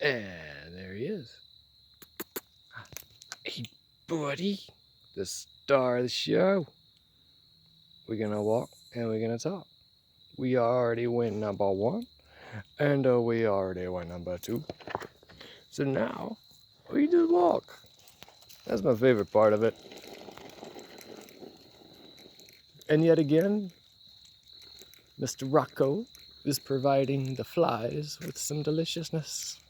And there he is. Hey, buddy, the star of the show. We're gonna walk and we're gonna talk. We already went number 1, and we already went number 2. So now we just walk. That's my favorite part of it. And yet again, Mr. Rocco is providing the flies with some deliciousness.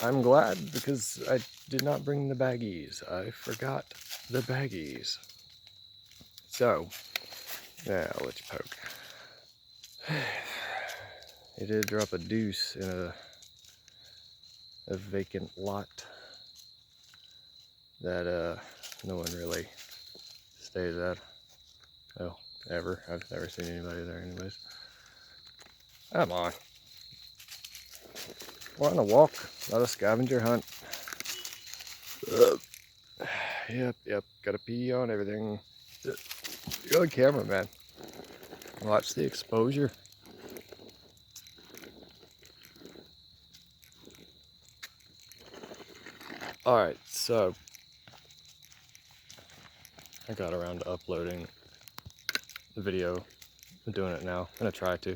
I'm glad because I did not bring the baggies. I forgot the baggies. So, yeah, I'll let you poke. He did drop a deuce in a vacant lot that no one really stays at. Oh, ever. I've never seen anybody there anyways. Come on. We're on a walk, not a scavenger hunt. Yep, gotta pee on everything. You're on camera, man. Watch the exposure. Alright, so I got around to uploading the video. I'm doing it now. I'm gonna try to.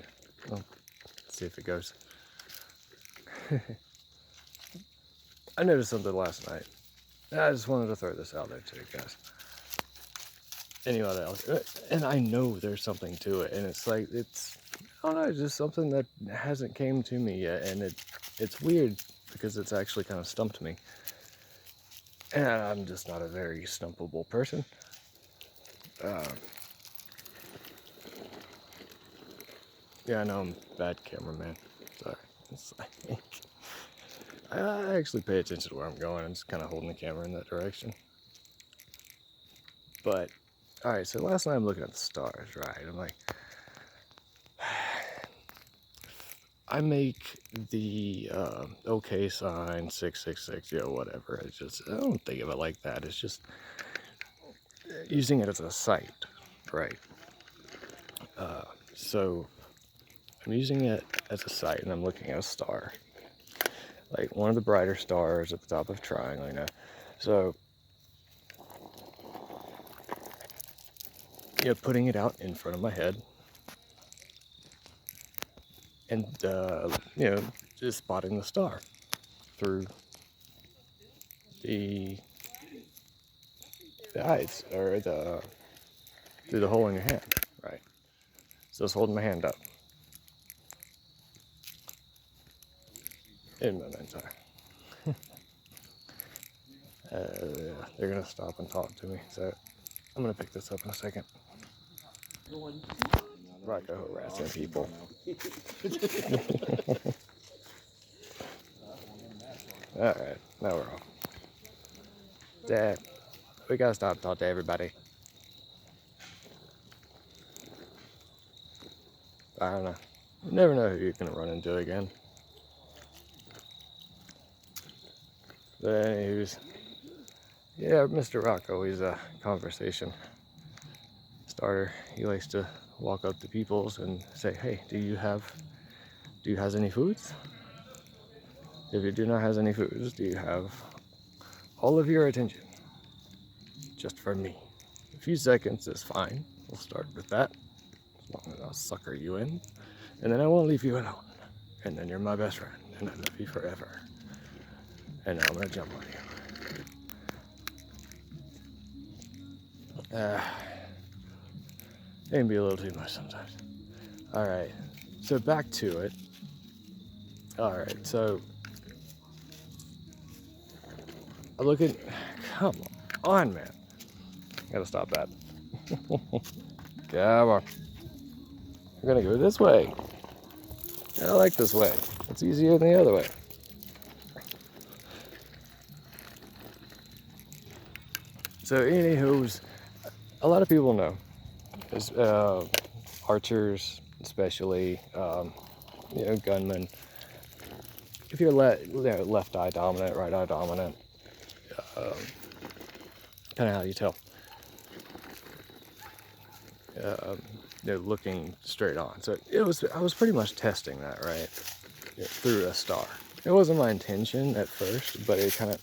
Well, see if it goes. I noticed something last night. I just wanted to throw this out there too, guys. Anyone else? And I know there's something to it, and it's like, I don't know, it's just something that hasn't came to me yet, and it's weird because it's actually kind of stumped me. And I'm just not a very stumpable person. Yeah, I know I'm a bad cameraman. Sorry. It's like, I actually pay attention to where I'm going. I'm just kind of holding the camera in that direction. But, alright, so last night I'm looking at the stars, right? I'm like, I make the OK sign, 666, whatever. It's just, I don't think of it like that. It's just using it as a site, right? So I'm using it as a site, and I'm looking at a star, like one of the brighter stars at the top of a triangle, you know. So, putting it out in front of my head, and just spotting the star through the eyes, or through the hole in your hand, right? So just holding my hand up. In memento. They're gonna stop and talk to me, so I'm gonna pick this up in a second. Rocco harassing people. Alright, now we're off. Dad, we gotta stop and talk to everybody. I don't know. You never know who you're gonna run into again. But anyways, yeah, Mr. Rocco, he's a conversation starter. He likes to walk up to peoples and say, hey, do you have any foods? If you do not have any foods, do you have all of your attention? Just for me. A few seconds is fine. We'll start with that. As long as I'll sucker you in. And then I won't leave you alone. And then you're my best friend. And I love you forever. And now I'm gonna jump on you. It can be a little too much sometimes. Alright, so back to it. Alright, so I look at, come on, man. Gotta stop that. Come on. We're gonna go this way. I like this way. It's easier than the other way. So anywho's, a lot of people know, archers especially, gunmen. If you're left eye dominant, right eye dominant, kind of how you tell. Looking straight on. So I was pretty much testing that, right? through a star. It wasn't my intention at first, but it kind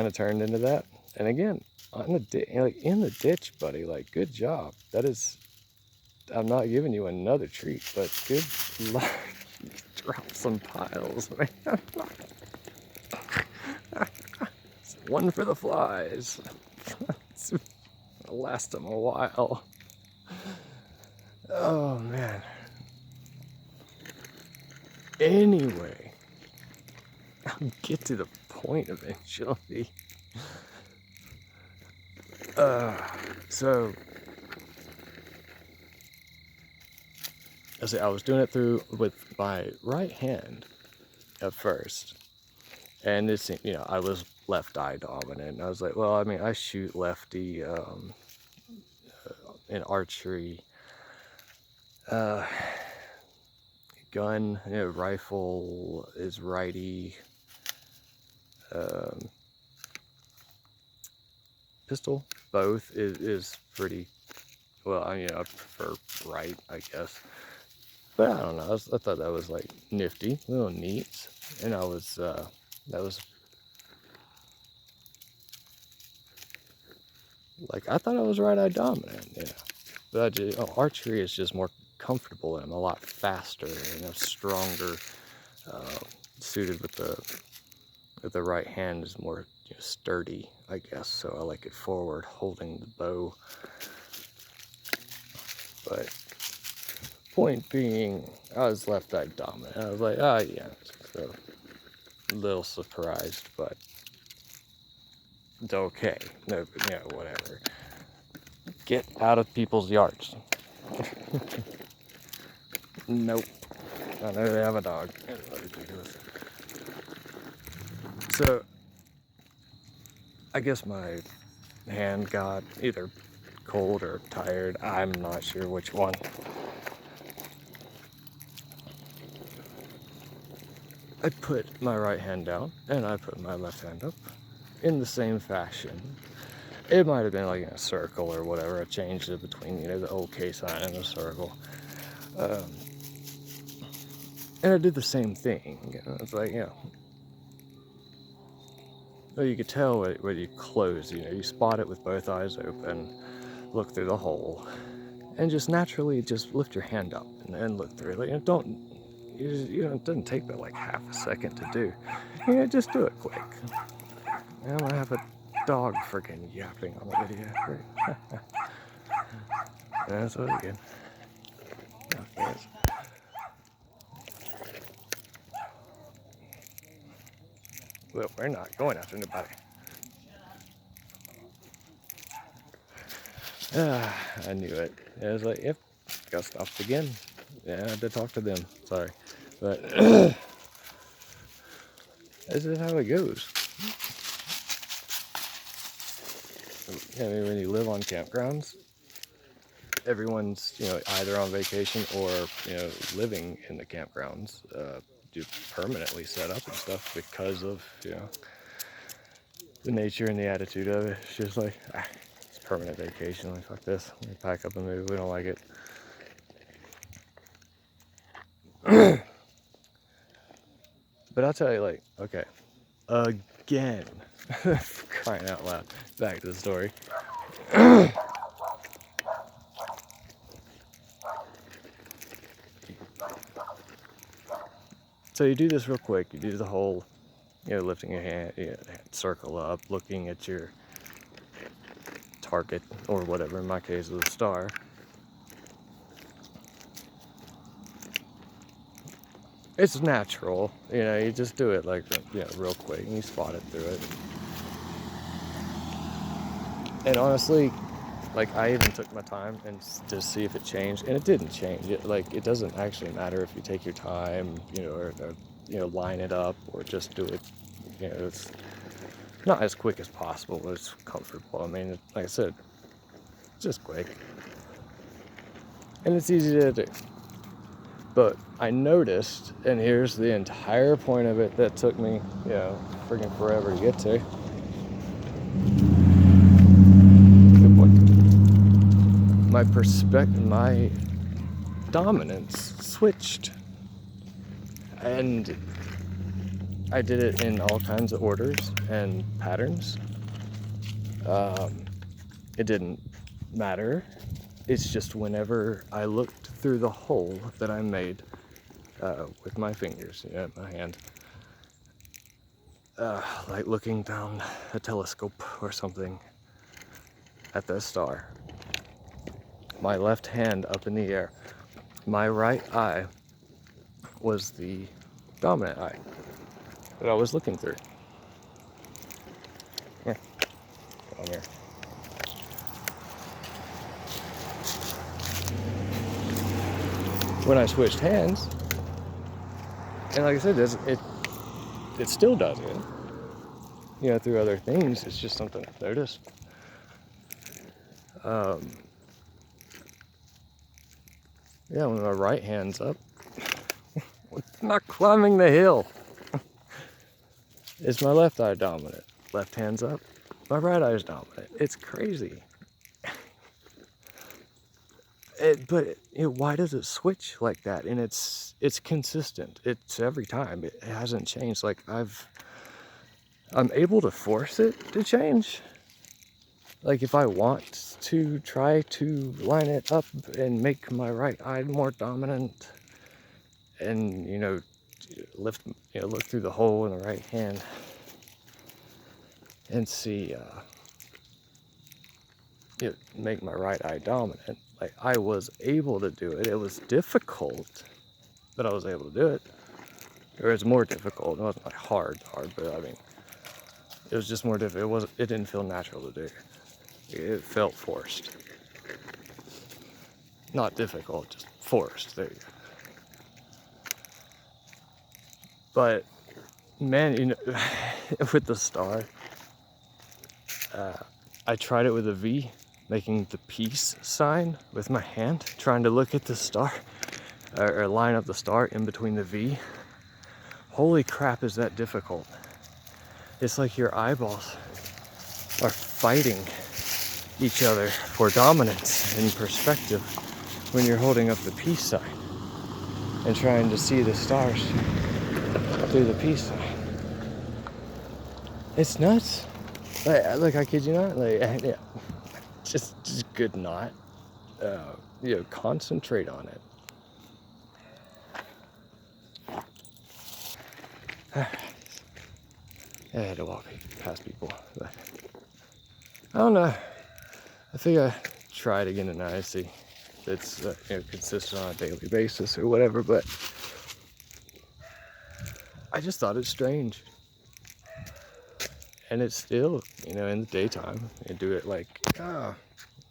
of turned into that. And again, in the ditch, buddy. Like, good job. That is, I'm not giving you another treat, but good luck. Drop some piles, man. One for the flies. It'll last them a while. Oh man. Anyway, I'll get to the point eventually. So I was doing it with my right hand at first, and it seemed, I was left eye dominant. And I was like, well, I mean, I shoot lefty in archery, gun, rifle is righty, pistol, both is pretty well. I mean, I prefer right, I guess. But I don't know. I thought that was like nifty, a little neat, and that was like, I thought I was right eye dominant, But archery is just more comfortable, and I'm a lot faster and I'm stronger, suited with the right hand is more sturdy, I guess. So I like it forward, holding the bow. But point being, I was left eye dominant. I was like, yeah. So a little surprised, but it's okay. No, whatever. Get out of people's yards. Nope. I know they have a dog. It's ridiculous. So I guess my hand got either cold or tired. I'm not sure which one. I put my right hand down and I put my left hand up in the same fashion. It might have been like in a circle or whatever. I changed it between, the OK sign and the circle. And I did the same thing. It's like, well, you could tell whether you close, you spot it with both eyes open, look through the hole, and just naturally just lift your hand up and look through it. It doesn't take but like half a second to do. Just do it quick. I'm gonna have a dog freaking yapping on the video. That's what again. Okay. Well, we're not going after nobody. I knew it. I was like, yep, got stopped again. Yeah, I had to talk to them. Sorry. But this is how it goes. I mean, when you live on campgrounds, everyone's, either on vacation or, living in the campgrounds, permanently set up and stuff because of, the nature and the attitude of it. It's just like, it's permanent vacation. Like, fuck this. We pack up and move. We don't like it. But I'll tell you, like, okay, again, crying out loud, back to the story. So you do this real quick. You do the whole, lifting your hand, circle up, looking at your target or whatever. In my case, it was a star. It's natural, you just do it like, real quick, and you spot it through it. And honestly, like, I even took my time and to see if it changed, and it didn't change. It doesn't actually matter if you take your time, or line it up or just do it. It's not as quick as possible, but it's comfortable. I mean, like I said, it's just quick, and it's easy to do. But I noticed, and here's the entire point of it that took me, freaking forever to get to. Good point. My dominance switched. And I did it in all kinds of orders and patterns. It didn't matter. It's just whenever I looked through the hole that I made with my fingers, my hand, like looking down a telescope or something at the star, my left hand up in the air, my right eye was the dominant eye that I was looking through. Here, come here. When I switched hands, and like I said, it still does it. Through other things, it's just something I've noticed. When my right hand's up, it's not climbing the hill. It's my left eye dominant. Left hand's up, my right eye is dominant. It's crazy. But why does it switch like that? And it's consistent. It's every time. It hasn't changed. Like I'm able to force it to change. Like if I want to try to line it up and make my right eye more dominant, and look through the hole in the right hand and see make my right eye dominant. Like I was able to do it. It was difficult, but I was able to do it. Or it's more difficult. It wasn't like hard, but I mean, it was just more difficult. It didn't feel natural to do. It felt forced. Not difficult, just forced. There you go. But man, with the star, I tried it with a V, making the peace sign with my hand, trying to look at the star, or line up the star in between the V. Holy crap, is that difficult. It's like your eyeballs are fighting each other for dominance and perspective when you're holding up the peace sign and trying to see the stars through the peace sign. It's nuts. Like I kid you not. Yeah, just could not. Concentrate on it. I had to walk past people, but I don't know. I think I try it again tonight. See if it's consistent on a daily basis or whatever. But I just thought it's strange, and it's still in the daytime. You do it like a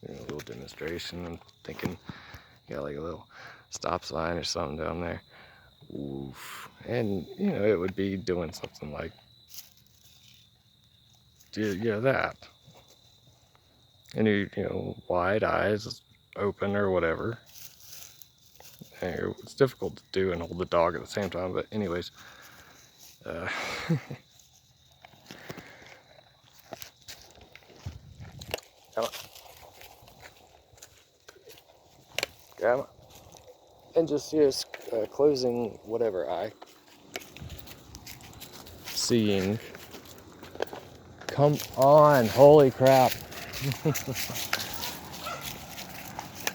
little demonstration. I'm thinking like a little stop sign or something down there. Oof. And it would be doing something like that, and wide eyes open or whatever. And it's difficult to do and hold the dog at the same time, but anyways, come on. Come on. And just closing whatever eye, seeing. Come on, holy crap.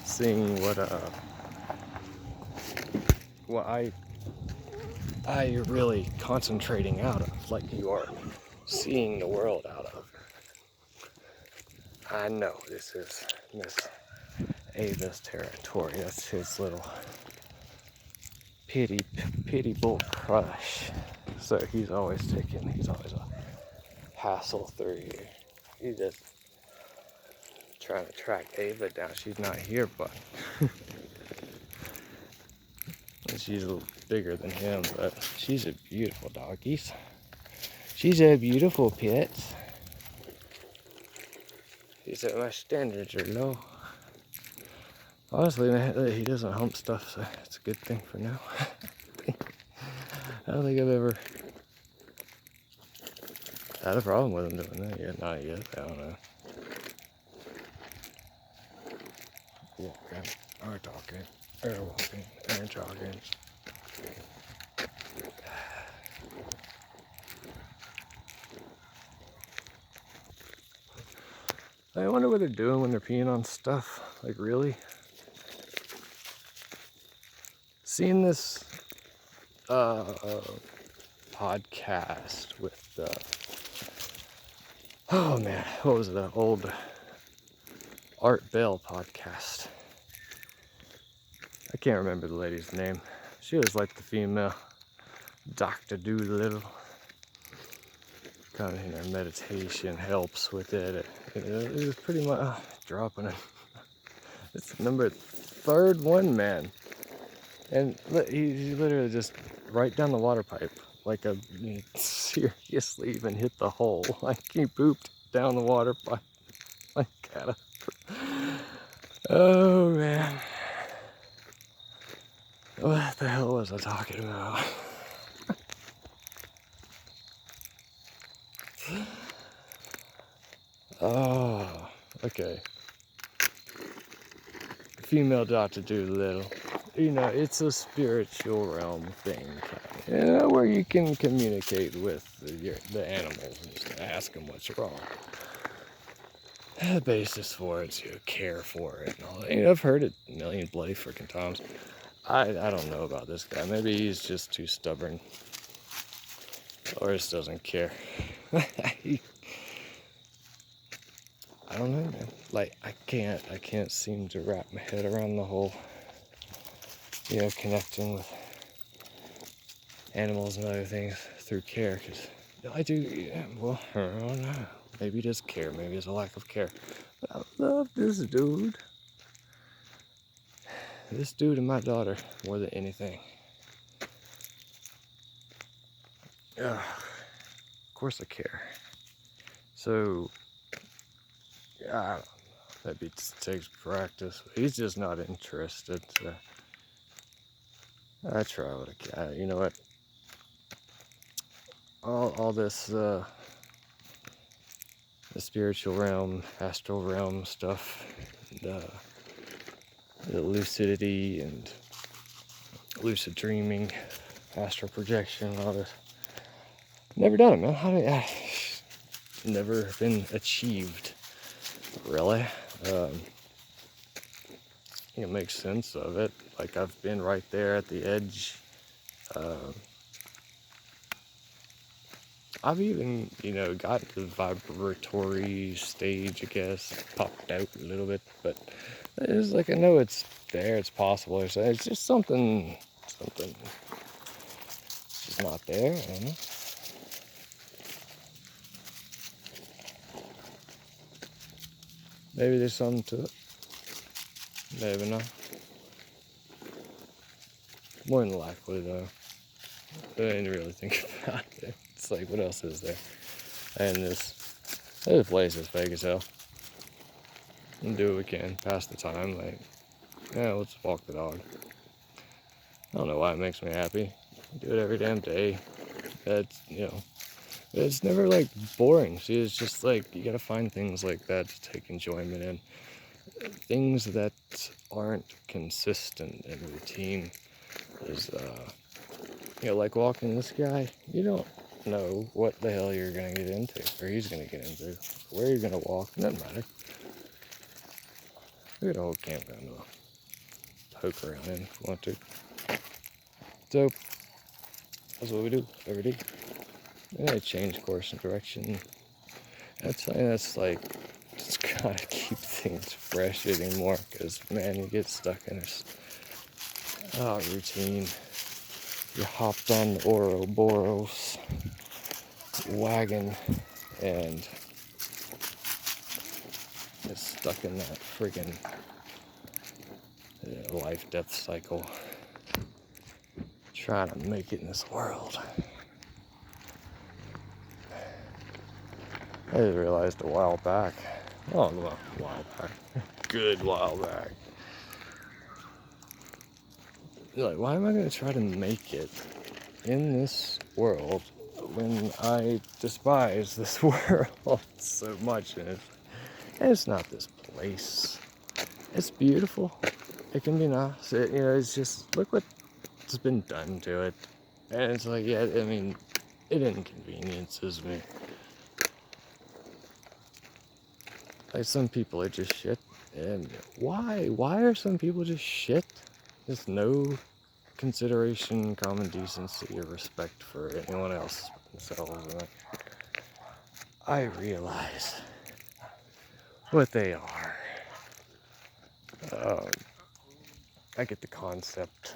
Seeing what you're really concentrating out of, like you are seeing the world out of. I know this is Miss Ava's territory. That's his little pity bull crush. So he's always a hassle through here. He's just trying to track Ava down. She's not here, but and she's a little bigger than him, but she's a beautiful doggies. She's a beautiful pet. He said my standards are low. Honestly, man, he doesn't hump stuff, so it's a good thing for now. I don't think I've ever had a problem with him doing that yet. Not yet. I don't know. Walking, or talking, or walking, or jogging. I wonder what they're doing when they're peeing on stuff. Like, really? Seeing this podcast with oh man, what was it? The old Art Bell podcast. I can't remember the lady's name. She was like the female Dr. Doolittle. Kind of, you know, meditation helps with it. It was pretty much dropping it. It's number 3rd one, man. And he literally just right down the water pipe, like he seriously even hit the hole. Like he pooped down the water pipe. Like, oh man. What the hell was I talking about? Oh, okay. Female Dr. Doolittle. You know, it's a spiritual realm thing, you know, where you can communicate with the animals and just ask them what's wrong. The basis for it is you care for it and all that. You know, I've heard it a million bloody freaking times. I don't know about this guy. Maybe he's just too stubborn. Or just doesn't care. I don't know, man. Like, I can't seem to wrap my head around the whole, you know, connecting with animals and other things through care. Because I do, yeah, well, I don't know. Maybe it is care. Maybe it's a lack of care. But I love this dude. This dude and my daughter more than anything. Of course I care. So, yeah, I don't know. Maybe it takes practice. He's just not interested. So I try what I can. You know what? All this the spiritual realm, astral realm stuff, the lucidity and lucid dreaming, astral projection, all this. Never done it, man. Never been achieved, really. You know, make sense of it. Like, I've been right there at the edge. I've even, you know, gotten to the vibratory stage, I guess. Popped out a little bit, but it's like, I know it's there, it's possible. It's just something just not there, you know? Maybe there's something to it. Maybe not. More than likely, though. I didn't really think about it. It's like, what else is there? And this place is fake as hell. And do what we can, pass the time. Like, yeah, let's walk the dog. I don't know why it makes me happy. I do it every damn day. It's, you know, it's never like boring. See, it's just like, you gotta find things like that to take enjoyment in. Things that aren't consistent and routine is, you know, like walking this guy. You don't know what the hell you're gonna get into, or he's gonna get into, where you're gonna walk. It doesn't matter. We got a whole campground to poke around in if you want to. So that's what we do every day. And I change course and direction. That's like, just gotta keep things fresh anymore, because man, you get stuck in this routine. You hopped on the Ouroboros wagon and get stuck in that friggin' life-death cycle, trying to make it in this world. I just realized a while back, good while back, like, why am I going to try to make it in this world when I despise this world so much? And it's not this place. It's beautiful. It can be nice. You know, it's just, look what's been done to it. And it's like, yeah, I mean, it inconveniences me. Like, some people are just shit. And why are some people just shit? There's no consideration, common decency, or respect for anyone else but themselves. And I realize what they are. Um, I get the concept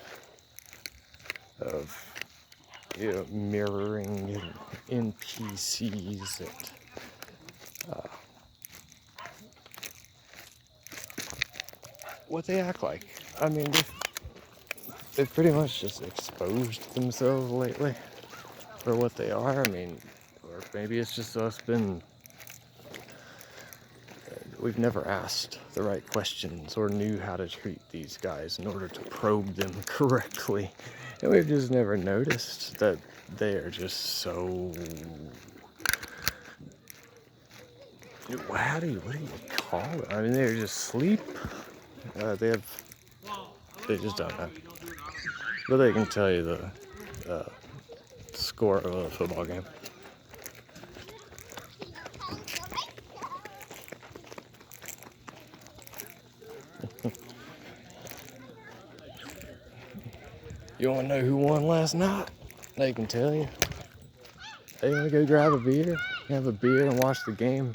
of, mirroring NPCs and what they act like. I mean, they've pretty much just exposed themselves lately for what they are. I mean, or maybe it's just us we've never asked the right questions or knew how to treat these guys in order to probe them correctly. And we've just never noticed that they are just so... what do you call it? I mean, they're just sleep. They just don't know. But they can tell you the score of a football game. You want to know who won last night? They can tell you. They want to go grab a beer, have a beer, and watch the game.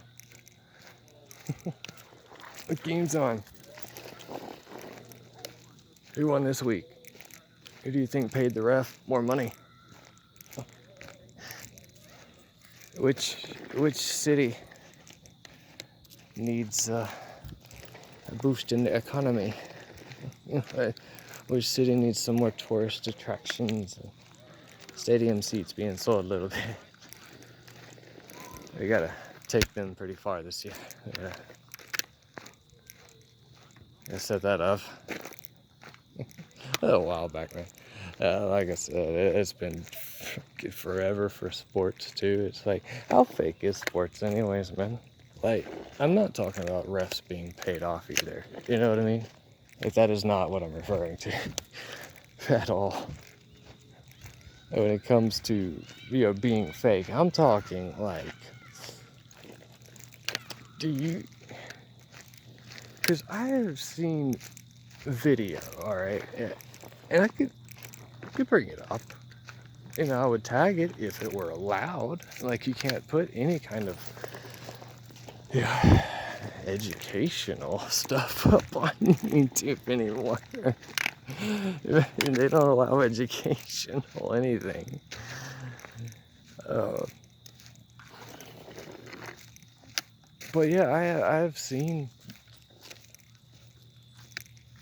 The game's on. Who won this week? Who do you think paid the ref more money? Which city needs a boost in the economy? Which city needs some more tourist attractions and stadium seats being sold a little bit? We gotta take them pretty far this year. Yeah. I set that up a while back, man. Like I said, it's been forever for sports too. It's like, how fake is sports anyways, man? Like, I'm not talking about refs being paid off either. You know what I mean? Like, that is not what I'm referring to at all. And when it comes to, being fake, I'm talking like, because I have seen video, alright, and I could bring it up. I would tag it if it were allowed. Like, you can't put any kind of educational stuff up on YouTube anymore. And they don't allow educational anything. But yeah, I've seen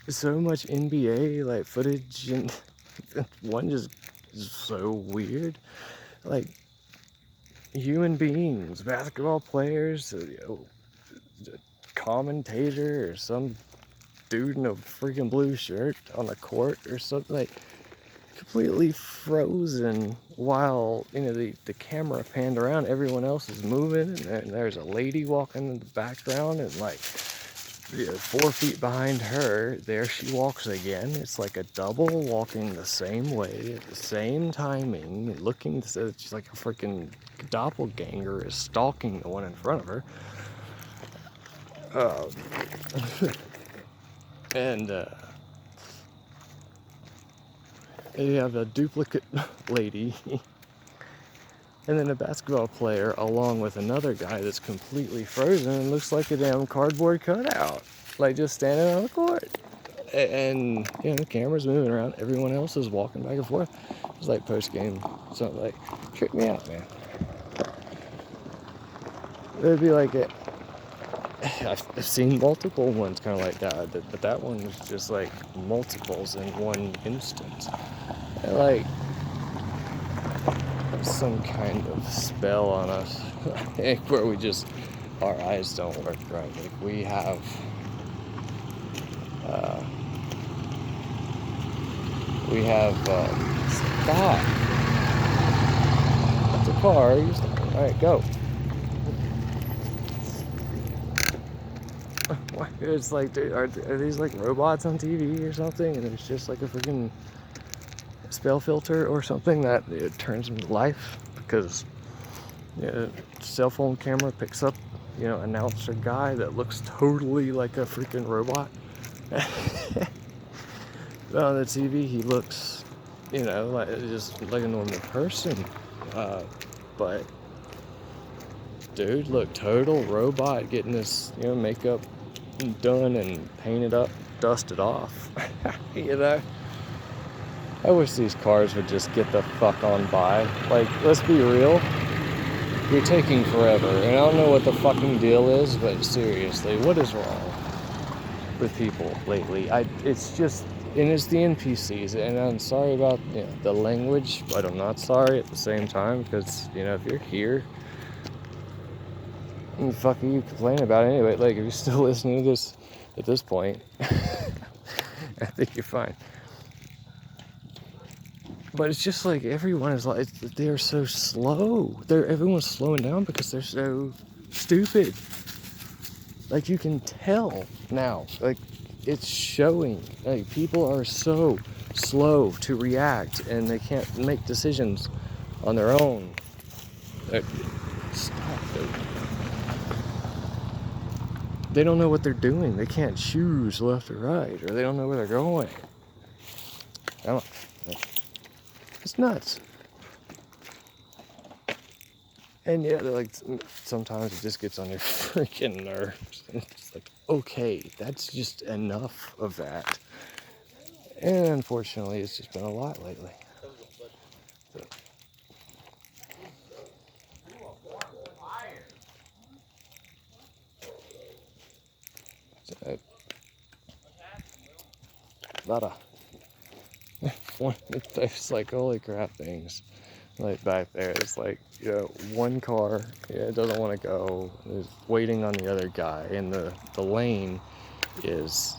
so much NBA like footage, and one just is so weird. Like, human beings, basketball players, commentator, or some dude in a freaking blue shirt on the court or something, like, completely frozen while the camera panned around. Everyone else is moving, and there's a lady walking in the background, and like 4 feet behind her, there she walks again. It's like a double walking the same way at the same timing, looking so she's like a freaking doppelganger is stalking the one in front of her. And you have a duplicate lady, and then a basketball player along with another guy that's completely frozen and looks like a damn cardboard cutout, like just standing on the court. And the camera's moving around, everyone else is walking back and forth. It's like post-game something. Like, trick me out, man. It'd be like I've seen multiple ones kind of like that, but that one was just like multiples in one instance. And like, some kind of spell on us, where our eyes don't work right. Like, we have stop. That's a car. All right, go. It's like, dude, are these like robots on TV or something? And it's just like a freaking spell filter or something that it turns them to life, because cell phone camera picks up announcer guy that looks totally like a freaking robot. But on the TV, he looks, like just like a normal person. But dude, look, total robot, getting this, makeup done and painted up, dusted off. I wish these cars would just get the fuck on by. Like, let's be real. You're taking forever. And I don't know what the fucking deal is, but seriously, what is wrong with people lately? It's just, and it's the NPCs. And I'm sorry about the language, but I'm not sorry at the same time, because, if you're here, and the fuck are you complaining about anyway? Like, if you're still listening to this at this point, I think you're fine. But it's just like everyone is like, they're so slow. Everyone's slowing down because they're so stupid. Like, you can tell now. Like, it's showing. Like, people are so slow to react, and they can't make decisions on their own. Like, stop it. They don't know what they're doing. They can't choose left or right, or they don't know where they're going. It's nuts. And yeah, like, sometimes it just gets on your freaking nerves. It's like, okay, that's just enough of that. And unfortunately, it's just been a lot lately. So, a lot of there's like, holy crap, things like back there. It's like, one car, it doesn't want to go. It's waiting on the other guy, and the lane is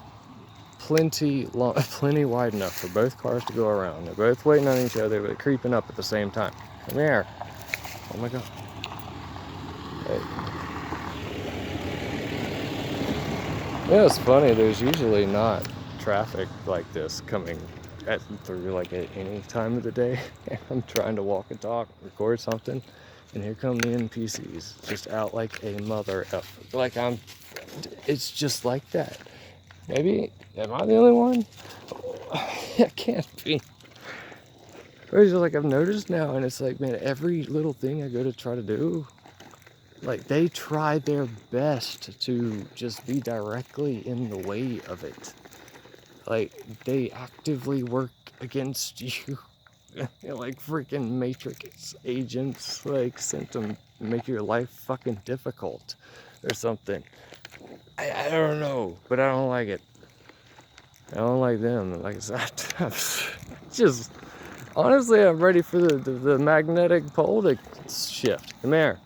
plenty wide enough for both cars to go around. They're both waiting on each other, but creeping up at the same time. Come here. Oh my god. Hey. It's funny, there's usually not traffic like this coming through like at any time of the day. I'm trying to walk and talk, record something, and here come the NPCs, just out like a mother effer. Like, it's just like that. Maybe, am I the only one? It can't be. Or it's just like, I've noticed now, and it's like, man, every little thing I go to try to do, like, they try their best to just be directly in the way of it. Like, they actively work against you. Like freaking Matrix agents, like, sent to make your life fucking difficult or something. I don't know, but I don't like it. I don't like them. Like I said, just, honestly, I'm ready for the magnetic pole to shift. Come here.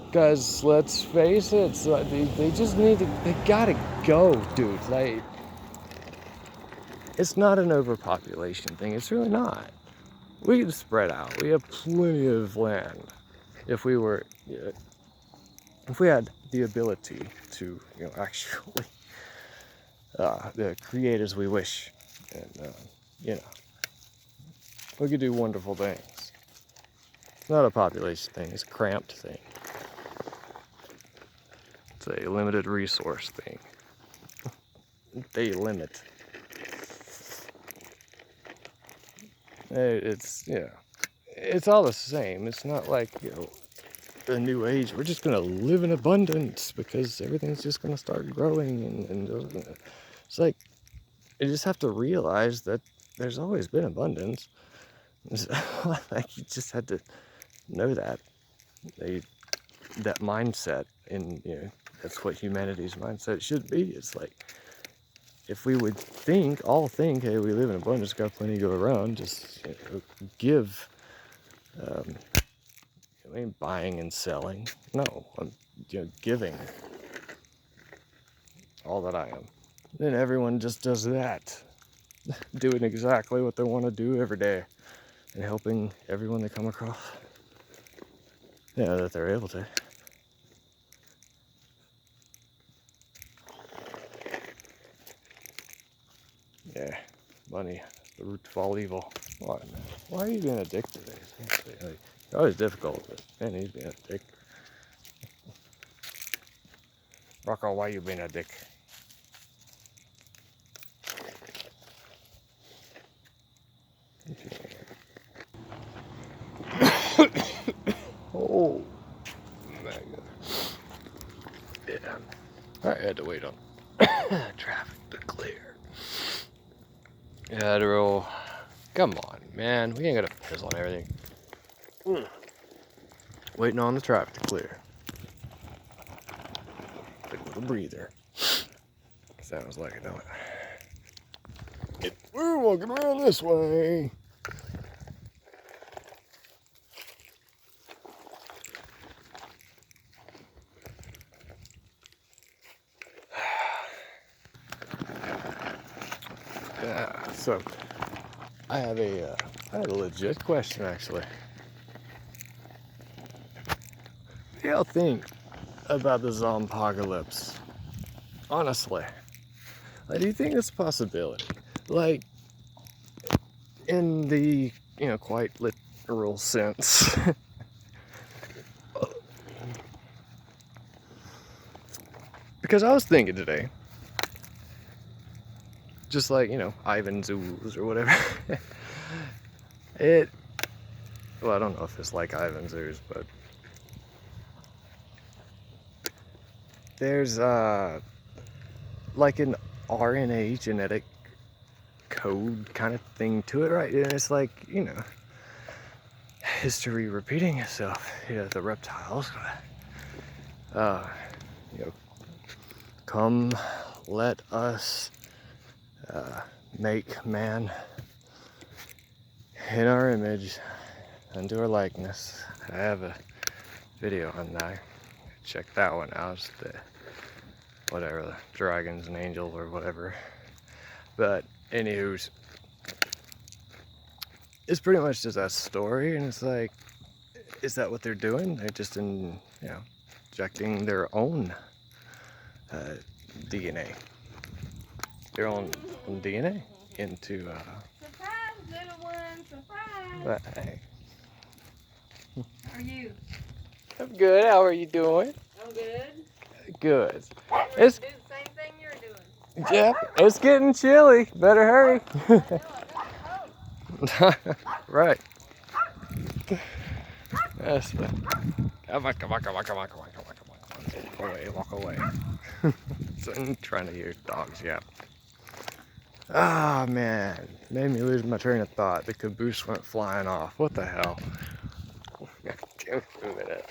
Because, let's face it, so they just they gotta go, dude. Like, it's not an overpopulation thing. It's really not. We can spread out. We have plenty of land. If we had the ability to, actually create as we wish, and we could do wonderful things. It's not a population thing. It's a cramped thing. It's a limited resource thing. They limit. It's all the same. It's not like, a new age. We're just gonna live in abundance because everything's just gonna start growing, and it's like, you just have to realize that there's always been abundance. Like, you just had to know that. That mindset, and that's what humanity's mindset should be. It's like, if we would all think, hey, we live in abundance, got plenty to go around, just give. I mean, buying and selling. No, I'm giving all that I am. Then everyone just does that, doing exactly what they want to do every day, and helping everyone they come across. That they're able to. Yeah, money, the root of all evil. Come on, man. Why are you being a dick today? Seriously, like, you're always difficult, but man, he's being a dick. Rocco, why are you being a dick? Oh, my God. Yeah. I had to wait on traffic to clear. Yeah, the roll. Come on, man. We ain't gonna piss on everything. Waiting on the traffic to clear. Take a little breather. Sounds like it, don't it? We're walking around this way. Yeah, so I have a legit question actually. What do y'all think about the zompocalypse? Honestly, like, do you think it's a possibility? Like, in the quite literal sense. Because I was thinking today, just like Ivan Zoos or whatever. Well, I don't know if it's like Ivan Zoos, but there's like an RNA genetic code kind of thing to it, right? And it's like, history repeating itself. The reptiles, uh, you know, come, let us make man in our image, unto our likeness. I have a video on that. Check that one out. It's the the dragons and angels or whatever. But anywho's, it's pretty much just that story, and it's like, is that what they're doing? They're just injecting their own DNA, their own DNA into. Surprise, little one! Surprise! But, hey. How are you? I'm good. How are you doing? I'm good. Good. We're It's doing the same thing you're doing. yeah. It's getting chilly. Better hurry. I know, I got cold. Right. That's the. Come on. Walk away. So I'm trying to hear dogs yap. Ah, man. Made me lose my train of thought. The caboose went flying off. What the hell? Give me a minute.